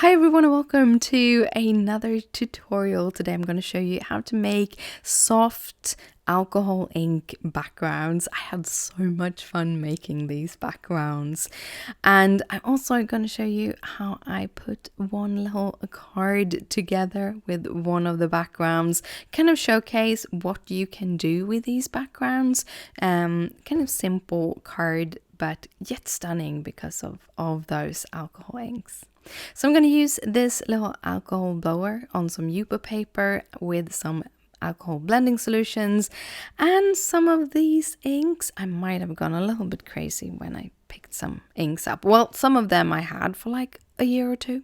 Hi everyone and welcome to another tutorial. Today I'm going to show you how to make soft alcohol ink backgrounds. I had so much fun making these backgrounds, and I'm also going to show you how I put one little card together with one of the backgrounds, kind of showcase what you can do with these backgrounds. Kind of simple card but yet stunning because of those alcohol inks. So I'm going to use this little alcohol blower on some Yupo paper with some alcohol blending solutions and some of these inks. I might have gone a little bit crazy when I picked some inks up. Well, some of them I had for like a year or two.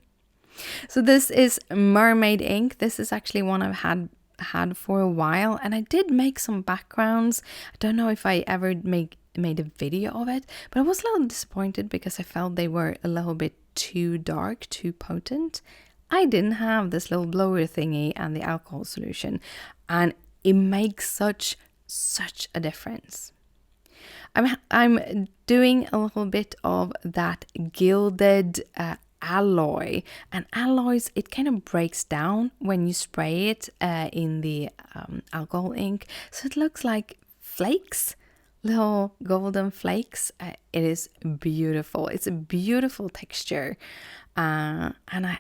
So this is Mermaid ink. This is actually one I've had for a while, and I did make some backgrounds. I don't know if I ever made a video of it, but I was a little disappointed because I felt they were a little bit too dark, too potent. I didn't have this little blower thingy and the alcohol solution, and it makes such a difference. I'm doing a little bit of that gilded alloy, and alloys, it kind of breaks down when you spray it in the alcohol ink, so it looks like flakes, little golden flakes. It is beautiful. It's a beautiful texture, and I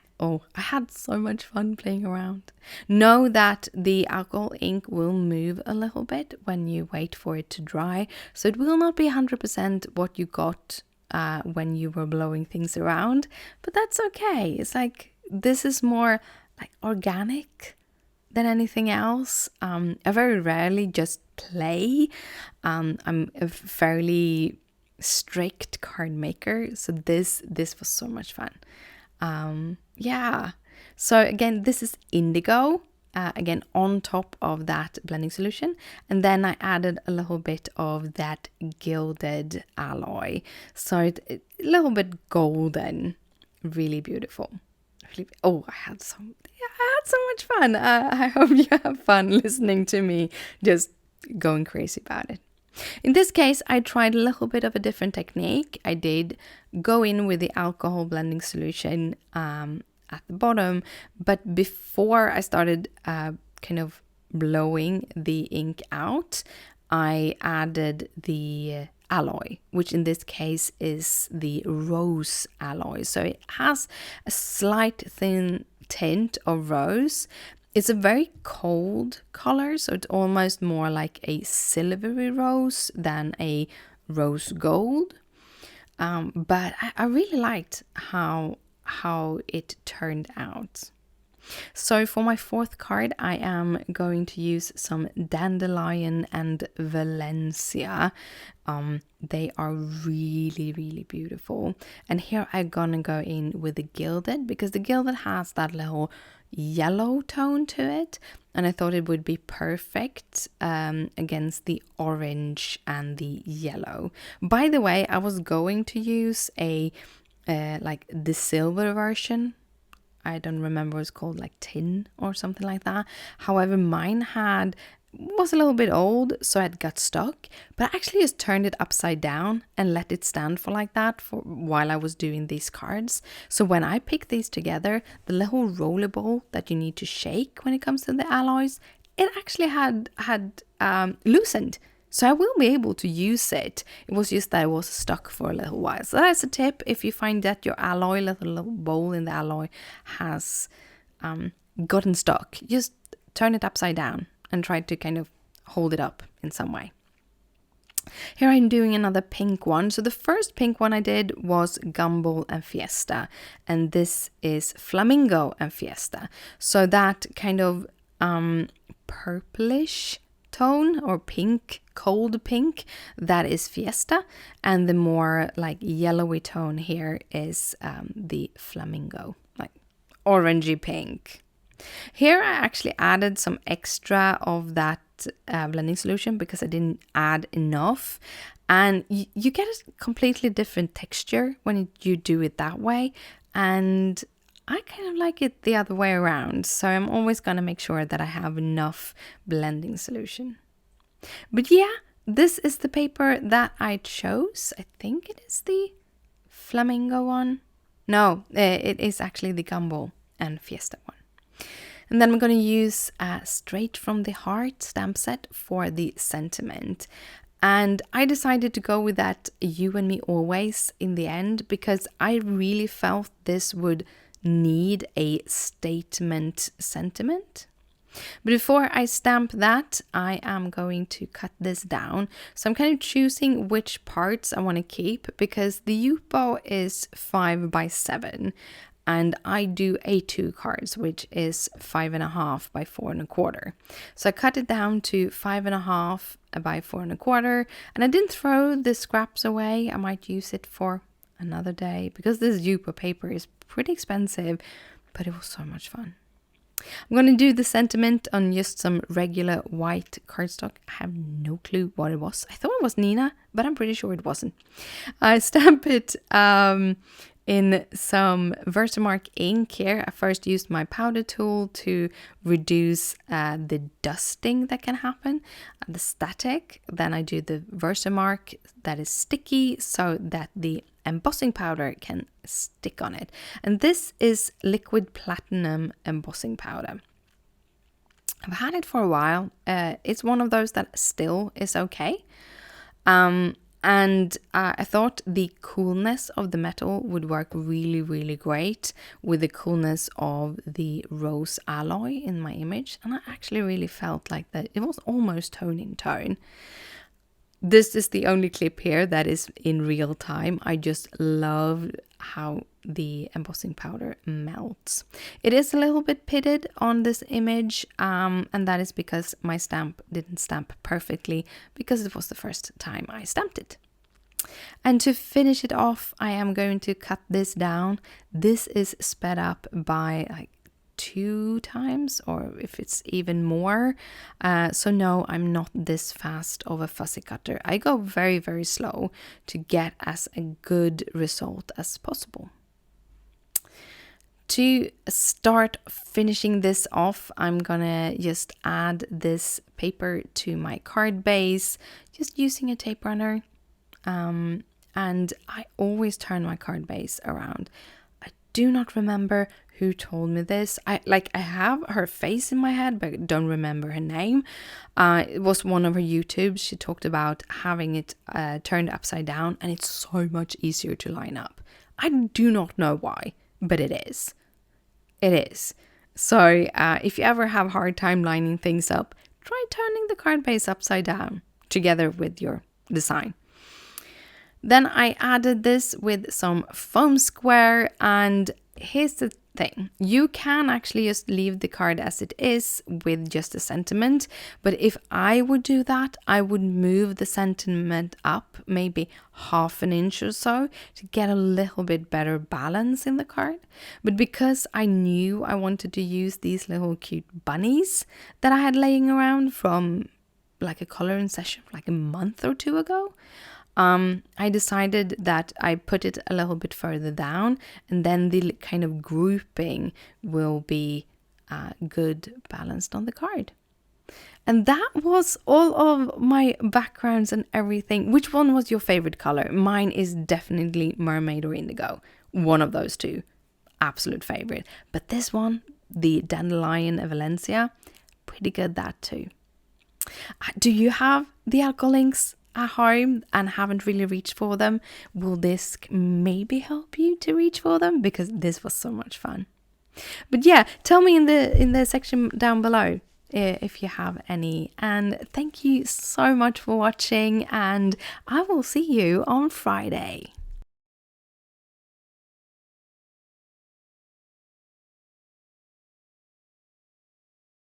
had so much fun playing around. Know that the alcohol ink will move a little bit when you wait for it to dry, so it will not be 100% what you got when you were blowing things around, but that's okay. It's like, this is more like organic than anything else. I very rarely just play. I'm a fairly strict card maker, so this was so much fun. Yeah. So again, this is Indigo. Again, on top of that blending solution, and then I added a little bit of that gilded alloy, so it's a little bit golden, really beautiful. I had so much fun. I hope you have fun listening to me just going crazy about it. In this case, I tried a little bit of a different technique. I did go in with the alcohol blending solution at the bottom, but before I started kind of blowing the ink out, I added the alloy, which in this case is the rose alloy. So it has a slight thin tint of rose. It's a very cold color, so it's almost more like a silvery rose than a rose gold. But I really liked how it turned out. So for my fourth card, I am going to use some Dandelion and Valencia. They are really beautiful. And here I'm gonna go in with the gilded, because the gilded has that little yellow tone to it, and I thought it would be perfect against the orange and the yellow. By the way, I was going to use like the silver version. I don't remember what it's called, like tin or something like that. However, mine was a little bit old, so it got stuck, but I actually just turned it upside down and let it stand for like that for while I was doing these cards. So when I picked these together, the little roller ball that you need to shake when it comes to the alloys, it actually had loosened. So I will be able to use it. It was just that it was stuck for a little while. So that's a tip. If you find that your alloy, little bowl in the alloy, has gotten stuck, just turn it upside down and try to kind of hold it up in some way. Here I'm doing another pink one. So the first pink one I did was Gumball and Fiesta, and this is Flamingo and Fiesta. So that kind of purplish tone, or pink, cold pink, that is Fiesta, and the more like yellowy tone here is the Flamingo, like orangey pink. Here I actually added some extra of that blending solution because I didn't add enough, and you get a completely different texture when you do it that way, and I kind of like it the other way around, so I'm always going to make sure that I have enough blending solution. But yeah, this is the paper that I chose. I think it is the Flamingo one. No, it is actually the Gumball and Fiesta one. And then I'm going to use Straight from the Heart stamp set for the sentiment. And I decided to go with that You and Me Always in the end because I really felt this would need a statement sentiment. But before I stamp that, I am going to cut this down. So I'm kind of choosing which parts I want to keep because the Yupo is 5x7 and I do A2 cards, which is 5.5 by 4.25. So I cut it down to 5.5 by 4.25, and I didn't throw the scraps away. I might use it for another day because this Yupo paper is pretty expensive, but it was so much fun. I'm going to do the sentiment on just some regular white cardstock. I have no clue what it was. I thought it was Nina, but I'm pretty sure it wasn't. I stamp it in some Versamark ink here. I first used my powder tool to reduce the dusting that can happen, the static. Then I do the Versamark that is sticky so that the embossing powder can stick on it. And this is liquid platinum embossing powder. I've had it for a while. It's one of those that still is okay. And I thought the coolness of the metal would work really, really great with the coolness of the rose alloy in my image. And I actually really felt like that it was almost tone in tone. This is the only clip here that is in real time. I just love how the embossing powder melts. It is a little bit pitted on this image, and that is because my stamp didn't stamp perfectly because it was the first time I stamped it. And to finish it off, I am going to cut this down. This is sped up by like 2 times, or if it's even more. So no, I'm not this fast of a fussy cutter. I go very, very slow to get as a good result as possible. To start finishing this off, I'm gonna just add this paper to my card base, just using a tape runner. And I always turn my card base around. I do not remember who told me this. I have her face in my head, but I don't remember her name. It was one of her YouTubes. She talked about having it turned upside down, and it's so much easier to line up. I do not know why, but it is. It is. So if you ever have a hard time lining things up, try turning the card base upside down together with your design. Then I added this with some foam square, and here's the thing. You can actually just leave the card as it is with just a sentiment, but if I would do that, I would move the sentiment up maybe 1/2 inch or so to get a little bit better balance in the card. But because I knew I wanted to use these little cute bunnies that I had laying around from like a coloring session like a month or 2 ago, I decided that I put it a little bit further down, and then the kind of grouping will be good balanced on the card. And that was all of my backgrounds and everything. Which one was your favorite color? Mine is definitely Mermaid or Indigo. One of those two. Absolute favorite. But this one, the Dandelion of Valencia, pretty good that too. Do you have the alcohol inks at home and haven't really reached for them? Will this maybe help you to reach for them? Because this was so much fun. But yeah, tell me in the section down below if you have any. And thank you so much for watching, and I will see you on Friday.